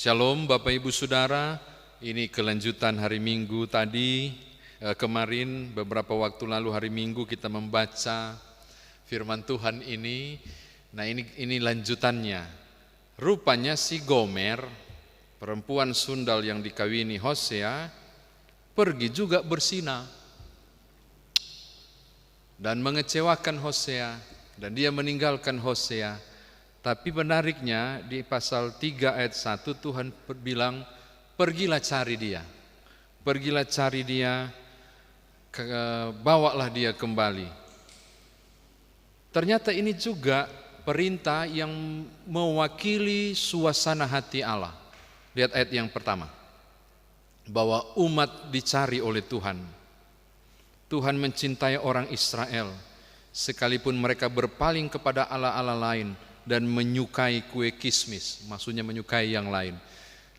Shalom Bapak Ibu Saudara, ini kelanjutan hari Minggu tadi, kemarin beberapa waktu lalu hari Minggu kita membaca firman Tuhan ini. Nah ini lanjutannya. Rupanya si Gomer, perempuan sundal yang dikawini Hosea, pergi juga berzina dan mengecewakan Hosea, dan dia meninggalkan Hosea. Tapi menariknya di pasal 3 ayat 1 Tuhan bilang, pergilah cari dia. Pergilah cari dia, bawalah dia kembali. Ternyata ini juga perintah yang mewakili suasana hati Allah. Lihat ayat yang pertama. Bahwa umat dicari oleh Tuhan. Tuhan mencintai orang Israel, sekalipun mereka berpaling kepada Allah-Allah lain dan menyukai kue kismis, maksudnya menyukai yang lain.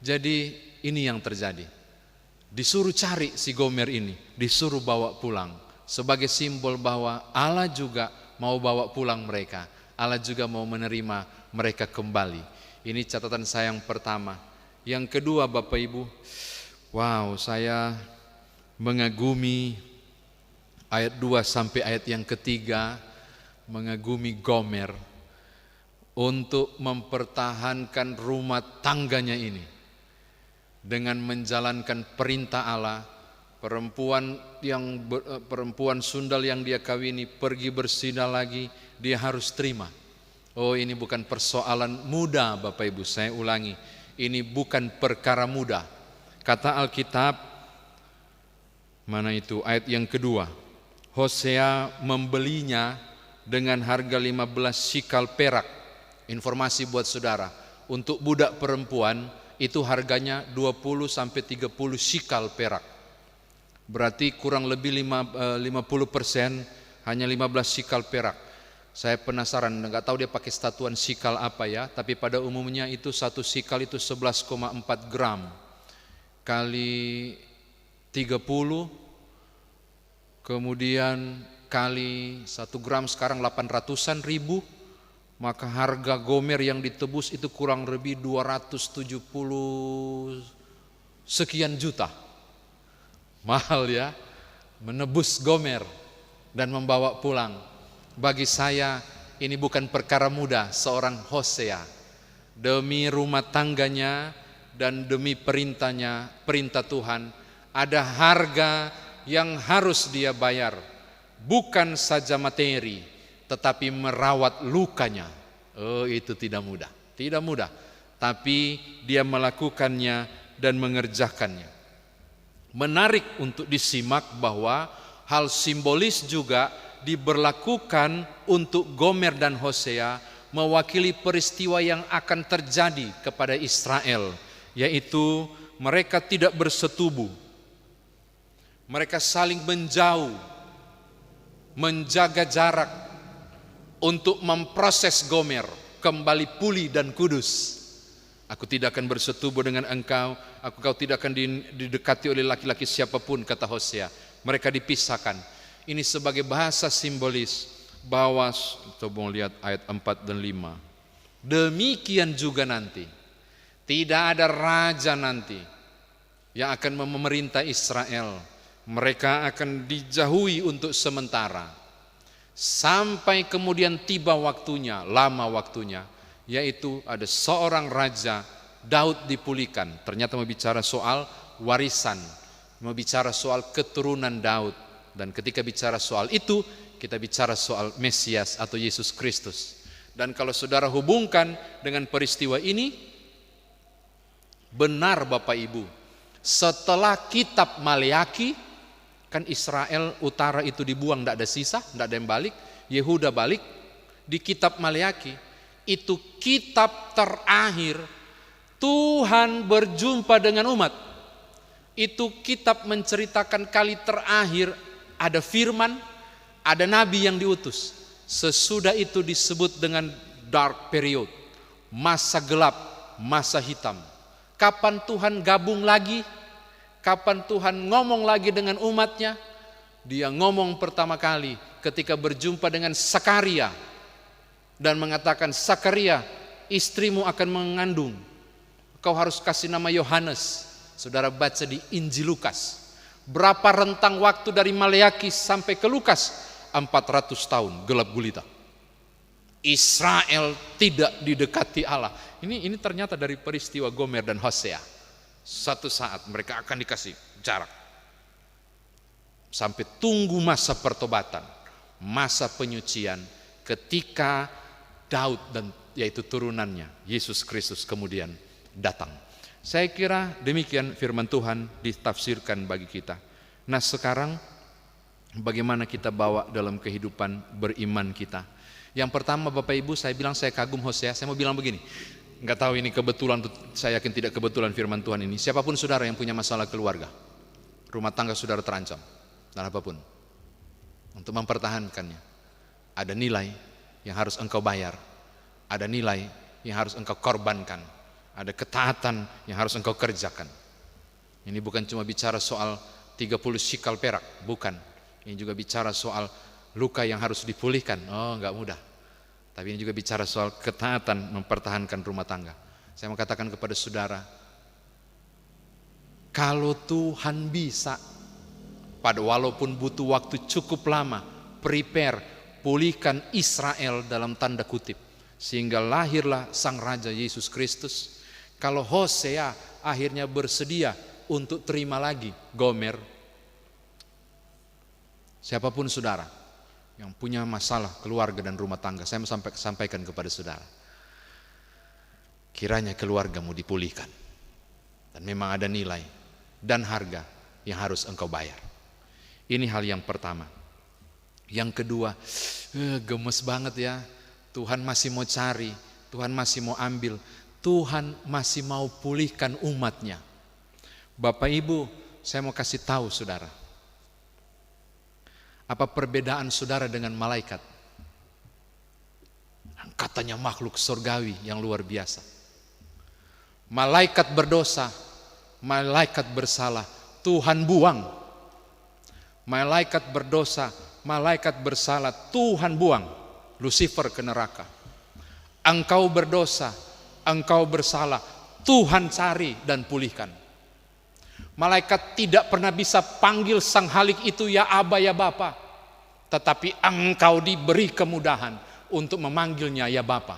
Jadi ini yang terjadi. Disuruh cari si Gomer ini, disuruh bawa pulang, sebagai simbol bahwa Allah juga mau bawa pulang mereka. Allah juga mau menerima mereka kembali. Ini catatan saya yang pertama. Yang kedua Bapak Ibu, wow, saya mengagumi ayat 2 sampai ayat yang ketiga, mengagumi Gomer untuk mempertahankan rumah tangganya ini dengan menjalankan perintah Allah. Perempuan sundal yang dia kawini pergi berzina lagi, dia harus terima. Oh, ini bukan persoalan mudah Bapak Ibu, saya ulangi, ini bukan perkara mudah. Kata Alkitab, mana itu ayat yang kedua, Hosea membelinya dengan harga 15 shikal perak. Informasi buat saudara, untuk budak perempuan itu harganya 20 sampai 30 shikal perak. Berarti kurang lebih 50%, hanya 15 shikal perak. Saya penasaran, enggak tahu dia pakai satuan shikal apa ya, tapi pada umumnya itu satu shikal itu 11,4 gram kali 30, kemudian kali 1 gram sekarang 800-an ribu. Maka harga Gomer yang ditebus itu kurang lebih 270 sekian juta. Mahal ya, menebus Gomer dan membawa pulang. Bagi saya ini bukan perkara mudah seorang Hosea. Demi rumah tangganya dan demi perintahnya, perintah Tuhan, ada harga yang harus dia bayar. Bukan saja materi, tetapi merawat lukanya. Oh, itu tidak mudah, tidak mudah. Tapi dia melakukannya dan mengerjakannya. Menarik untuk disimak bahwa hal simbolis juga diberlakukan untuk Gomer dan Hosea, mewakili peristiwa yang akan terjadi kepada Israel, yaitu mereka tidak bersetubuh. Mereka saling menjauh, menjaga jarak, untuk memproses Gomer kembali pulih dan kudus. Aku tidak akan bersetubuh dengan engkau, kau tidak akan didekati oleh laki-laki siapapun, kata Hosea. Mereka dipisahkan. Ini sebagai bahasa simbolis bahwa, coba lihat ayat 4 dan 5. Demikian juga nanti, tidak ada raja nanti yang akan memerintah Israel. Mereka akan dijauhi untuk sementara, sampai kemudian tiba waktunya, lama waktunya, yaitu ada seorang raja, Daud dipulihkan. Ternyata mau bicara soal warisan, mau bicara soal keturunan Daud. Dan ketika bicara soal itu, kita bicara soal Mesias atau Yesus Kristus. Dan kalau saudara hubungkan dengan peristiwa ini, benar Bapak Ibu, setelah kitab Maleaki, kan Israel utara itu dibuang, tidak ada sisa, tidak ada yang balik. Yehuda balik. Di kitab Maleaki, itu kitab terakhir Tuhan berjumpa dengan umat. Itu kitab menceritakan kali terakhir ada firman, ada nabi yang diutus. Sesudah itu disebut dengan dark period, masa gelap, masa hitam. Kapan Tuhan gabung lagi? Kapan Tuhan ngomong lagi dengan umatnya? Dia ngomong pertama kali ketika berjumpa dengan Sakaria dan mengatakan, Sakaria, istrimu akan mengandung. Engkau harus kasih nama Yohanes. Saudara baca di Injil Lukas. Berapa rentang waktu dari Maleakhi sampai ke Lukas? 400 tahun gelap gulita. Israel tidak didekati Allah. Ini ternyata dari peristiwa Gomer dan Hosea. Satu saat mereka akan dikasih jarak. Sampai tunggu masa pertobatan, masa penyucian, ketika Daud dan yaitu turunannya, Yesus Kristus kemudian datang. Saya kira demikian firman Tuhan ditafsirkan bagi kita. Nah sekarang bagaimana kita bawa dalam kehidupan beriman kita? Yang pertama Bapak Ibu, saya bilang saya kagum Hosea. Saya mau bilang begini, nggak tahu ini kebetulan, saya yakin tidak kebetulan firman Tuhan ini. Siapapun saudara yang punya masalah keluarga, rumah tangga saudara terancam, dan apapun, untuk mempertahankannya, ada nilai yang harus engkau bayar, ada nilai yang harus engkau korbankan, ada ketaatan yang harus engkau kerjakan. Ini bukan cuma bicara soal 30 sikal perak, bukan. Ini juga bicara soal luka yang harus dipulihkan. Oh, enggak mudah. Tapi ini juga bicara soal ketaatan mempertahankan rumah tangga. Saya mau katakan kepada saudara, kalau Tuhan bisa, walaupun butuh waktu cukup lama, prepare, pulihkan Israel dalam tanda kutip, sehingga lahirlah Sang Raja Yesus Kristus. Kalau Hosea akhirnya bersedia untuk terima lagi Gomer, siapapun saudara yang punya masalah keluarga dan rumah tangga, saya mau sampaikan kepada saudara, kiranya keluargamu dipulihkan. Dan memang ada nilai dan harga yang harus engkau bayar. Ini hal yang pertama. Yang kedua, gemes banget ya, Tuhan masih mau cari, Tuhan masih mau ambil, Tuhan masih mau pulihkan umatnya. Bapak Ibu, saya mau kasih tahu saudara, apa perbedaan saudara dengan malaikat? Katanya makhluk surgawi yang luar biasa. Malaikat berdosa, malaikat bersalah, Tuhan buang. Malaikat berdosa, malaikat bersalah, Tuhan buang. Lucifer ke neraka. Engkau berdosa, engkau bersalah, Tuhan cari dan pulihkan. Malaikat tidak pernah bisa panggil sang Halik itu ya Aba ya Bapa, tetapi engkau diberi kemudahan untuk memanggilnya ya Bapa.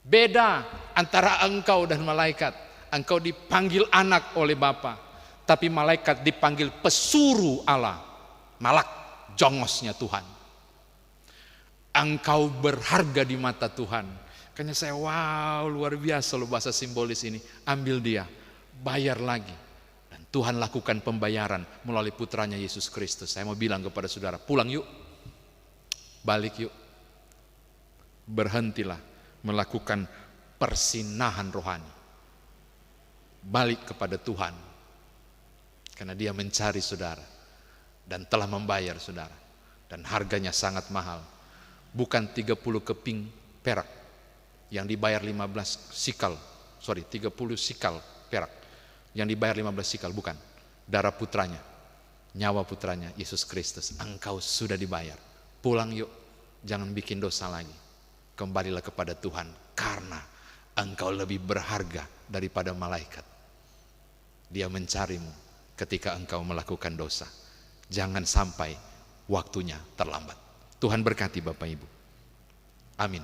Beda antara engkau dan malaikat. Engkau dipanggil anak oleh Bapa, tapi malaikat dipanggil pesuruh Allah, malak, jongosnya Tuhan. Engkau berharga di mata Tuhan. Kayaknya saya wow, luar biasa loh bahasa simbolis ini. Ambil dia, bayar lagi. Dan Tuhan lakukan pembayaran melalui putranya Yesus Kristus. Saya mau bilang kepada saudara, pulang yuk. Balik yuk. Berhentilah melakukan persinahan rohani. Balik kepada Tuhan. Karena dia mencari saudara. Dan telah membayar saudara. Dan harganya sangat mahal. Bukan 30 keping perak yang dibayar 15 sikal, 30 sikal perak yang dibayar 15 sikal, bukan. Darah putranya, nyawa putranya Yesus Kristus, engkau sudah dibayar. Pulang yuk, jangan bikin dosa lagi. Kembalilah kepada Tuhan, karena engkau lebih berharga daripada malaikat. Dia mencarimu ketika engkau melakukan dosa. Jangan sampai waktunya terlambat. Tuhan berkati Bapak Ibu. Amin.